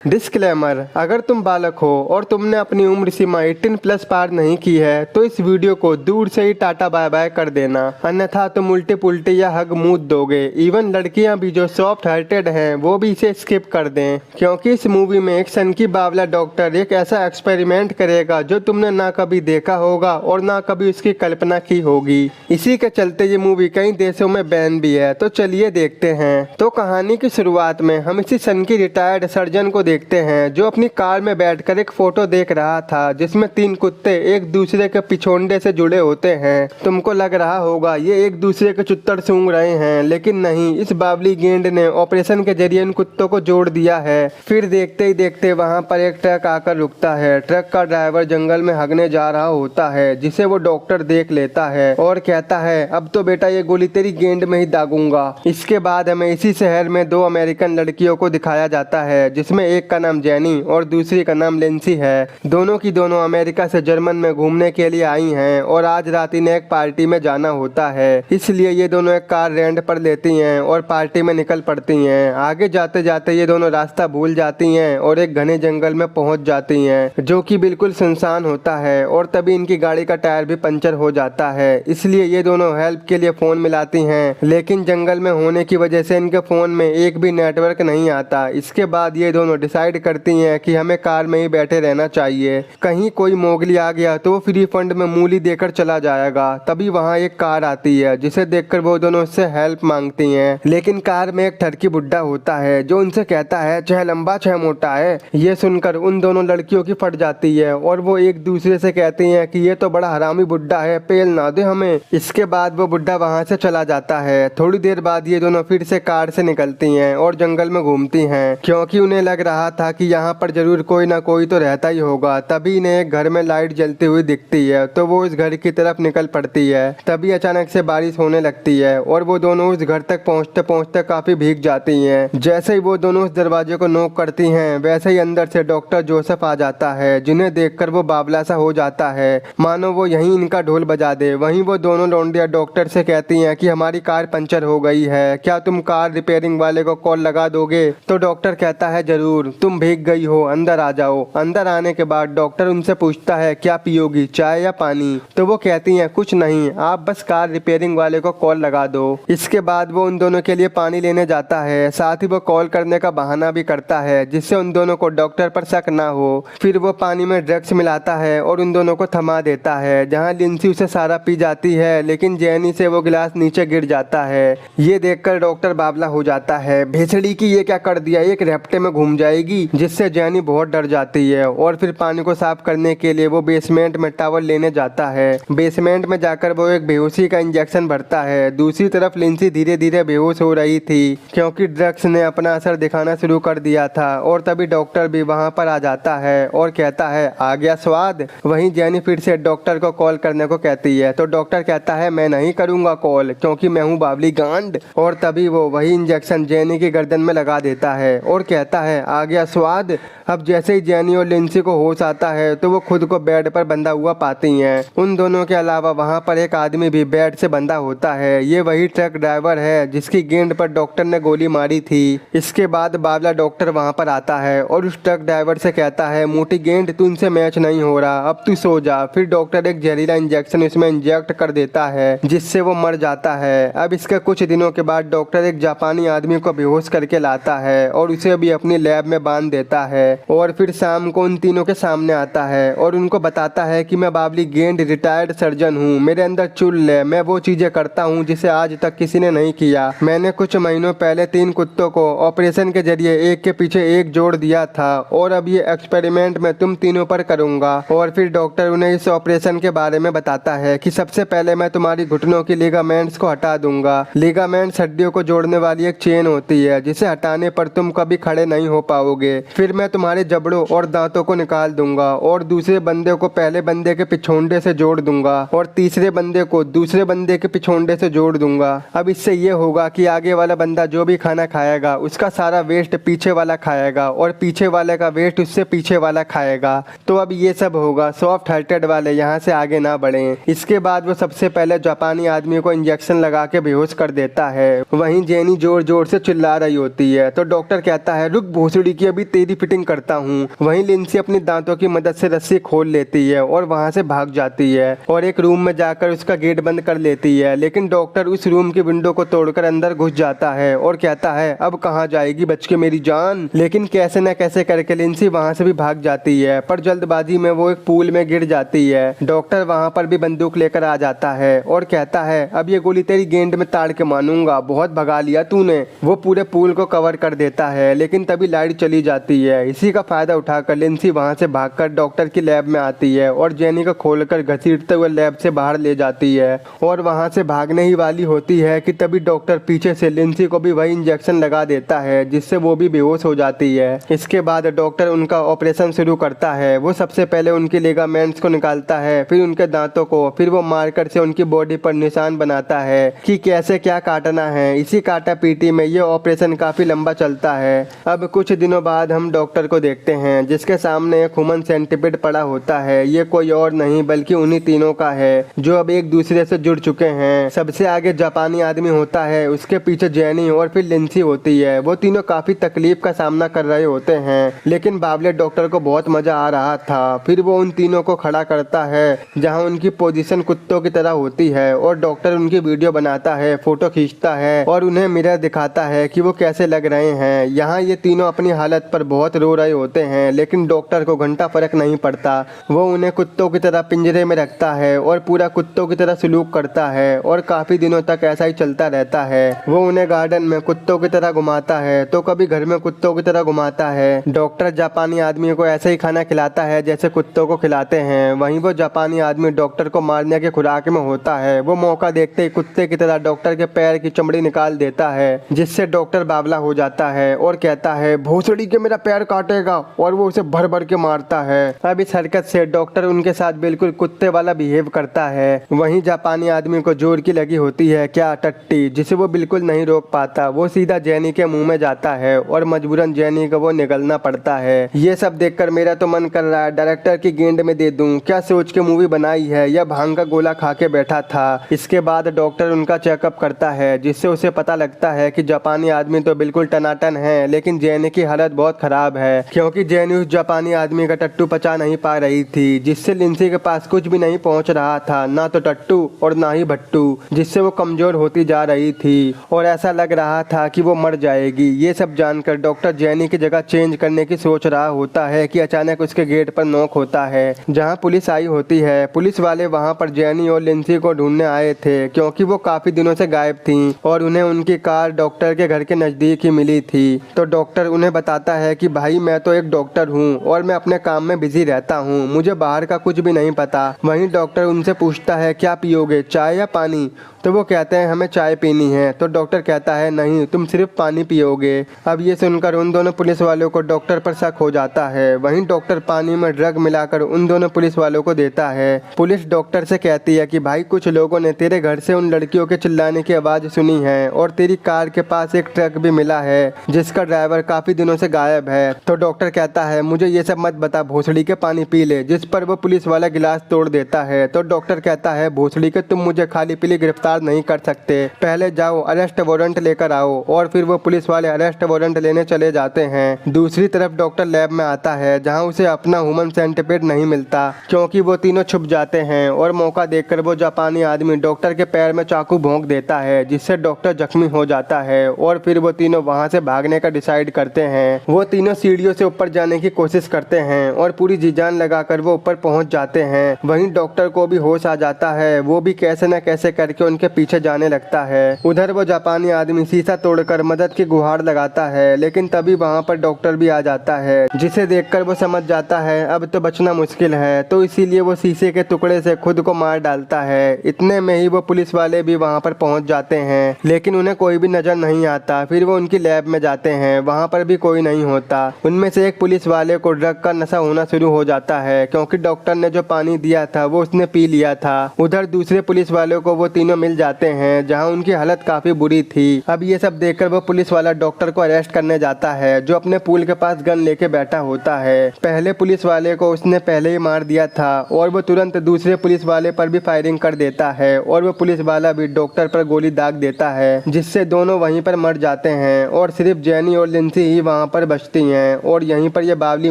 Disclaimer, अगर तुम बालक हो और तुमने अपनी उम्र सीमा 18 प्लस पार नहीं की है तो इस वीडियो को दूर से ही टाटा बाय बाय कर देना, अन्यथा तुम उल्टे पुल्टे या हग मूत दोगे। इवन लड़कियां भी जो सॉफ्ट हार्टेड हैं वो भी इसे स्किप कर दें, क्योंकि इस मूवी में एक सनकी बावला डॉक्टर एक ऐसा एक्सपेरिमेंट करेगा जो तुमने ना कभी देखा होगा और ना कभी उसकी कल्पना की होगी। इसी के चलते ये मूवी कई देशों में बैन भी है। तो चलिए देखते हैं। तो कहानी की शुरुआत में हम इसी सनकी रिटायर्ड सर्जन को देखते हैं जो अपनी कार में बैठकर एक फोटो देख रहा था जिसमें 3 कुत्ते एक दूसरे के पिछोंडे से जुड़े होते हैं। तुमको लग रहा होगा ये एक दूसरे के चुत्तर सूंघ रहे हैं, लेकिन नहीं, इस बावली गेंड ने ऑपरेशन के जरिए इन कुत्तों को जोड़ दिया है। फिर देखते ही देखते वहाँ पर एक ट्रक आकर रुकता है। ट्रक का ड्राइवर जंगल में हगने जा रहा होता है, जिसे वो डॉक्टर देख लेता है और कहता है अब तो बेटा ये गोली तेरी गेंद में ही दागूंगा। इसके बाद हमें इसी शहर में 2 अमेरिकन लड़कियों को दिखाया जाता है, जिसमें एक का नाम जेनी और दूसरी का नाम लिंसी है। दोनों की दोनों अमेरिका से जर्मन में घूमने के लिए आई हैं और आज रात इन्हें एक पार्टी में जाना होता है, इसलिए ये दोनों एक कार रेंट पर लेती हैं और पार्टी में निकल पड़ती हैं। आगे जाते जाते ये दोनों रास्ता भूल जाती हैं और एक घने जंगल में पहुंच जाती हैं जो कि बिल्कुल सुनसान होता है और तभी इनकी गाड़ी का टायर भी पंचर हो जाता है। इसलिए ये दोनों हेल्प के लिए फोन मिलाती हैं, लेकिन जंगल में होने की वजह से इनके फोन में एक भी नेटवर्क नहीं आता। इसके बाद ये दोनों डिसाइड करती हैं कि हमें कार में ही बैठे रहना चाहिए, कहीं कोई मोगली आ गया तो फ्री फंड में मूली देकर चला जाएगा। तभी वहाँ एक कार आती है जिसे देखकर वो दोनों उससे हेल्प मांगती हैं, लेकिन कार में एक ठरकी बुड्ढा होता है जो उनसे कहता है 6 लंबा 6 मोटा है। ये सुनकर उन दोनों लड़कियों की फट जाती है और वो एक दूसरे से कहती हैं कि ये तो बड़ा हरामी बुड्ढा है, पेल ना दे हमें। इसके बाद वो बुड्ढा वहाँ से चला जाता है। थोड़ी देर बाद ये दोनों फिर से कार से निकलती हैं और जंगल में घूमती हैं, क्योंकि उन्हें लग रहा था कि यहाँ पर जरूर कोई ना कोई तो रहता ही होगा। तभी इन्हें एक घर में लाइट जलती हुई दिखती है तो वो उस घर की तरफ निकल पड़ती है। तभी अचानक से बारिश होने लगती है और वो दोनों उस घर तक पहुँचते पहुँचते काफी भीग जाती हैं। जैसे ही वो दोनों उस दरवाजे को नॉक करती हैं वैसे ही अंदर से डॉक्टर जोसेफ आ जाता है, जिन्हें देखकर वो बावला सा हो जाता है मानो वो यहीं इनका ढोल बजा दे। वहीं वो दोनों लौंडिया डॉक्टर से कहती हैं कि हमारी कार पंचर हो गई है, क्या तुम कार रिपेयरिंग वाले को कॉल लगा दोगे? तो डॉक्टर कहता है जरूर, तुम भीग गई हो, अंदर आ जाओ। अंदर आने के बाद डॉक्टर उनसे पूछता है क्या पियोगी, चाय या पानी? तो वो कहती हैं कुछ नहीं, आप बस कार रिपेयरिंग वाले को कॉल लगा दो। इसके बाद वो उन दोनों के लिए पानी लेने जाता है, साथ ही वो कॉल करने का बहाना भी करता है जिससे उन दोनों को डॉक्टर पर शक ना हो। फिर वो पानी में ड्रग्स मिलाता है और उन दोनों को थमा देता है, जहाँ लिंसी उसे सारा पी जाती है, लेकिन जेनी से वो गिलास नीचे गिर जाता है। ये देखकर डॉक्टर बावला हो जाता है, भेसड़ी की ये क्या कर दिया, एक रैप्टे में घूम जाएगी, जिससे जेनी बहुत डर जाती है। और फिर पानी को साफ करने के लिए वो बेसमेंट में टावल लेने जाता है। बेसमेंट में जाकर वो एक बेहोशी का इंजेक्शन भरता है। दूसरी तरफ लिंसी धीरे धीरे बेहोश हो रही थी क्योंकि ड्रग्स ने अपना असर दिखाना शुरू कर दिया था। और तभी डॉक्टर भी वहाँ पर आ जाता है और कहता है आ गया स्वाद। वहीं जेनी फिर से डॉक्टर को कॉल करने को कहती है तो डॉक्टर कहता है मैं नहीं करूँगा कॉल, क्योंकि मैं हूँ बावली गांड। और तभी वो वही इंजेक्शन जेनी की गर्दन में लगा देता है और कहता है आ गया स्वाद। अब जैसे ही जेनी और लिंसी को होश आता है तो वो खुद को बेड पर बंधा हुआ पाती हैं। उन दोनों के अलावा वहाँ पर एक आदमी भी बेड से बंधा होता है। ये वही ट्रक ड्राइवर है जिसकी गेंद पर डॉक्टर ने गोली मारी थी। इसके बाद बावला डॉक्टर वहाँ पर आता है और उस ट्रक ड्राइवर से कहता है मोटी गेंद तुमसे मैच नहीं हो रहा, अब तू सो जा। फिर डॉक्टर एक जहरीला इंजेक्शन इसमें इंजेक्ट कर देता है जिससे वो मर जाता है। अब इसके कुछ दिनों के बाद डॉक्टर एक जापानी आदमी को बेहोश करके लाता है और उसे भी अपनी लैब में बांध देता है। और फिर शाम को उन तीनों के सामने आता है और उनको बताता है कि मैं बावली गेंड रिटायर्ड सर्जन हूँ, मेरे अंदर चुल है, मैं वो चीजें करता हूँ जिसे आज तक किसी ने नहीं किया। मैंने कुछ महीनों पहले 3 कुत्तों को ऑपरेशन के जरिए एक के पीछे एक जोड़ दिया था और अब ये एक्सपेरिमेंट मैं तुम तीनों पर करूंगा। और फिर डॉक्टर उन्हें इस ऑपरेशन के बारे में बताता है कि सबसे पहले मैं तुम्हारी घुटनों की लिगामेंट्स को हटा दूंगा। लिगामेंट्स हड्डियों को जोड़ने वाली एक चेन होती है जिसे हटाने पर तुम कभी खड़े नहीं हो पाओगे। फिर मैं तुम्हारे जबड़ों और दांतों को निकाल दूंगा और दूसरे बंदे को पहले बंदे के पिछोंडे से जोड़ दूंगा और तीसरे बंदे को दूसरे बंदे के पिछोंडे से जोड़ दूंगा। अब इससे ये होगा कि आगे वाला बंदा जो भी खाना खाएगा उसका सारा वेस्ट पीछे वाला खाएगा और पीछे वाले का वेस्ट उससे पीछे वाला खाएगा। तो अब ये सब होगा, सॉफ्ट हार्टेड वाले यहाँ से आगे ना बढ़े। इसके बाद वो सबसे पहले जापानी आदमी को इंजेक्शन लगा के बेहोश कर देता है। वहीं जेनी जोर जोर से चिल्ला रही होती है तो डॉक्टर कहता है रुक भोसड़ी की अभी तेरी फिटिंग करता हूँ। वहीं लिंसी अपनी दांतों की मदद से रस्सी खोल लेती है और वहाँ से भाग जाती है और एक रूम में जाकर उसका गेट बंद कर लेती है। लेकिन डॉक्टर उस रूम की विंडो को तोड़कर अंदर घुस जाता है और कहता है अब कहाँ जाएगी बच के मेरी जान। लेकिन कैसे न कैसे करके लिंसी वहाँ से भी भाग जाती है, पर जल्दबाजी में वो एक पूल में गिर जाती है। डॉक्टर वहाँ पर भी बंदूक लेकर आ जाता है और कहता है अब ये गोली तेरी गेंद में ताड़ के मानूंगा, बहुत भगा लिया तूने। वो पूरे पूल को कवर कर देता है, लेकिन तभी लाइट चली जाती है। इसी का फायदा उठाकर लिंसी वहाँ से भागकर डॉक्टर की लैब में आती है और जेनी को खोलकर घसीटते हुए लैब से बाहर ले जाती है और वहाँ से भागने ही वाली होती है कि तभी डॉक्टर पीछे से लिंसी को भी वही इंजेक्शन लगा देता है, जिससे वो भी बेहोश हो जाती है। इसके बाद डॉक्टर उनका ऑपरेशन शुरू करता है। वो सबसे पहले उनके लिगामेंट्स को निकालता है, फिर उनके दांतों को, फिर वो मार्कर से उनकी बॉडी पर निशान बनाता है कि कैसे क्या काटना है। इसी काटा पीटी में ये ऑपरेशन काफी लंबा चलता है। अब कुछ दिनों बाद हम डॉक्टर को देखते हैं, जिसके सामने एक ह्यूमन सेंटिपिड पड़ा होता है। ये कोई और नहीं बल्कि उन्हीं तीनों का है जो अब एक दूसरे से जुड़ चुके हैं। सबसे आगे जापानी आदमी होता है, उसके पीछे जेनी और फिर लिंसी होती है। वो तीनों काफी तकलीफ का सामना कर रहे होते हैं, लेकिन बावले डॉक्टर को बहुत मजा आ रहा था। फिर वो उन तीनों को खड़ा करता है जहां उनकी पोजीशन कुत्तों की तरह होती है और डॉक्टर उनकी वीडियो बनाता है, फोटो खींचता है और उन्हें मिरर दिखाता है कि वो कैसे लग रहे हैं। यहाँ ये तीनों अपनी हालत पर बहुत रो रहे होते हैं, लेकिन डॉक्टर को घंटा फर्क नहीं पड़ता। वो उन्हें कुत्तों की तरह पिंजरे में रखता है और पूरा कुत्तों की तरह सलूक करता है और काफी दिनों तक ऐसा ही चलता रहता है। वो उन्हें गार्डन में कुत्तों की तरह घुमाता है तो कभी घर में कुत्तों की तरह घुमाता है। डॉक्टर जापानी आदमी को ऐसे ही खाना खिलाता है जैसे कुत्तों को खिलाते हैं। वहीं वो जापानी आदमी डॉक्टर को मारने के खुराक में होता है। वो मौका देखते ही कुत्ते की तरह डॉक्टर के पैर की चमड़ी निकाल देता है, जिससे डॉक्टर बावला हो जाता है और कहता है भोसड़ी के मेरा पैर काटेगा, और वो उसे भर भर के मारता है। अब इस हरकत से डॉक्टर उनके साथ बिल्कुल कुत्ते वाला बिहेव करता है। वहीं जापानी आदमी को जोर की लगी होती है क्या टट्टी, जिसे वो बिल्कुल नहीं रोक पाता। वो सीधा जेनी के मुंह में जाता है और मजबूरन जेनी को वो निगलना पड़ता है। ये सब देखकर मेरा तो मन कर रहा है डायरेक्टर की गेंद में दे दूं। क्या सोच के मूवी बनाई है या भांग का गोला खा के बैठा था। इसके बाद डॉक्टर उनका चेकअप करता है, जिससे उसे पता लगता है कि जापानी आदमी तो बिल्कुल टनाटन है, लेकिन जेनी की हालत बहुत खराब है, क्योंकि जेनी उस जापानी आदमी का टट्टू पचा नहीं पा रही थी, जिससे लिंसी के पास कुछ भी नहीं पहुंच रहा था, ना तो टट्टू और ना ही भट्टू, जिससे वो कमजोर होती जा रही थी और ऐसा लग रहा था कि वो मर जाएगी। ये सब जानकर डॉक्टर जेनी की जगह चेंज करने की सोच रहा होता है कि अचानक उसके गेट पर नॉक होता है, जहां पुलिस आई होती है। पुलिस वाले वहां पर जेनी और लिंसी को ढूंढने आए थे, क्योंकि वो काफी दिनों से गायब थी और उन्हें उनकी कार डॉक्टर के घर के नजदीक ही मिली थी। तो डॉक्टर उन्हें बताता है कि भाई मैं तो एक डॉक्टर हूँ और मैं अपने काम में बिजी रहता हूँ, मुझे बाहर का कुछ भी नहीं पता। वहीं डॉक्टर उनसे पूछता है क्या पियोगे, चाय या पानी। तो वो कहते हैं हमें चाय पीनी है। तो डॉक्टर कहता है नहीं, तुम सिर्फ पानी पियोगे। अब ये सुनकर उन दोनों पुलिस वालों को डॉक्टर पर शक हो जाता है। वहीं डॉक्टर पानी में ड्रग मिलाकर उन दोनों पुलिस वालों को देता है। पुलिस डॉक्टर से कहती है कि भाई कुछ लोगों ने तेरे घर से उन लड़कियों के चिल्लाने की आवाज़ सुनी है और तेरी कार के पास एक ट्रक भी मिला है जिसका ड्राइवर काफ़ी दिनों से गायब है। तो डॉक्टर कहता है मुझे ये सब मत बता, भोसड़ी के पानी पी ले, जिस पर वो पुलिस वाला गिलास तोड़ देता है। तो डॉक्टर कहता है भोसड़ी के तुम मुझे खाली पीली गिरफ्तार नहीं कर सकते, पहले जाओ अरेस्ट वारंट लेकर आओ। और फिर वो पुलिस वाले अरेस्ट वारंट लेने चले जाते हैं। दूसरी तरफ डॉक्टर लैब में आता है, जहां उसे अपना ह्यूमन सेंटिपिड नहीं मिलता, क्योंकि वो तीनों छुप जाते हैं और मौका देखकर वो जापानी आदमी डॉक्टर के पैर में चाकू भोंक देता है, जिससे डॉक्टर जख्मी हो जाता है। और फिर वो तीनों वहां से भागने का डिसाइड करते हैं। वो तीनों सीढ़ियों से ऊपर जाने की कोशिश करते हैं और पूरी जी जान लगाकर वो ऊपर पहुंच जाते हैं। वहीं डॉक्टर को भी होश आ जाता है, वो भी कैसे न कैसे करके उनके पीछे जाने लगता है। उधर वो जापानी आदमी शीशा तोड़कर मदद की गुहार लगाता है, लेकिन तभी वहाँ पर डॉक्टर भी आ जाता है, जिसे देखकर वो समझ जाता है अब तो बचना मुश्किल है। तो इसीलिए वो शीशे के टुकड़े से खुद को मार डालता है। इतने में ही वो पुलिस वाले भी वहाँ पर पहुँच जाते हैं, लेकिन उन्हें कोई भी नजर नहीं आता। फिर वो उनकी लैब में जाते हैं, वहाँ पर भी कोई नहीं होता। उनमें से एक पुलिस वाले को ड्रग का नशा होना शुरू हो जाता है, क्योंकि डॉक्टर ने जो पानी दिया था वो उसने पी लिया था। उधर दूसरे पुलिस वालों को वो तीनों मिल जाते हैं, जहां उनकी हालत काफी बुरी थी। अब ये सब देखकर वो पुलिस वाला डॉक्टर को अरेस्ट करने जाता है, जो अपने पूल के पास गन लेके बैठा होता है। पहले पुलिस वाले को उसने पहले ही मार दिया था और वो तुरंत दूसरे पुलिस वाले पर भी फायरिंग कर देता है और वो पुलिस वाला भी डॉक्टर पर गोली दाग देता है, जिससे दोनों वहीं पर मर जाते हैं और सिर्फ जेनी और लिंसी ही वहाँ वहाँ पर बचती हैं और यहीं पर ये बावली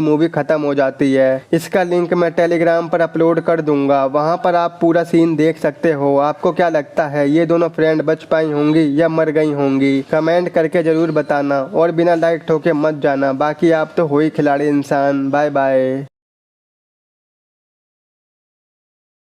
मूवी खत्म हो जाती है। इसका लिंक मैं टेलीग्राम पर अपलोड कर दूंगा, वहाँ पर आप पूरा सीन देख सकते हो। आपको क्या लगता है ये दोनों फ्रेंड बच पाई होंगी या मर गई होंगी? कमेंट करके जरूर बताना और बिना लाइक ठोके मत जाना। बाकी आप तो हो ही खिलाड़ी इंसान। Bye bye.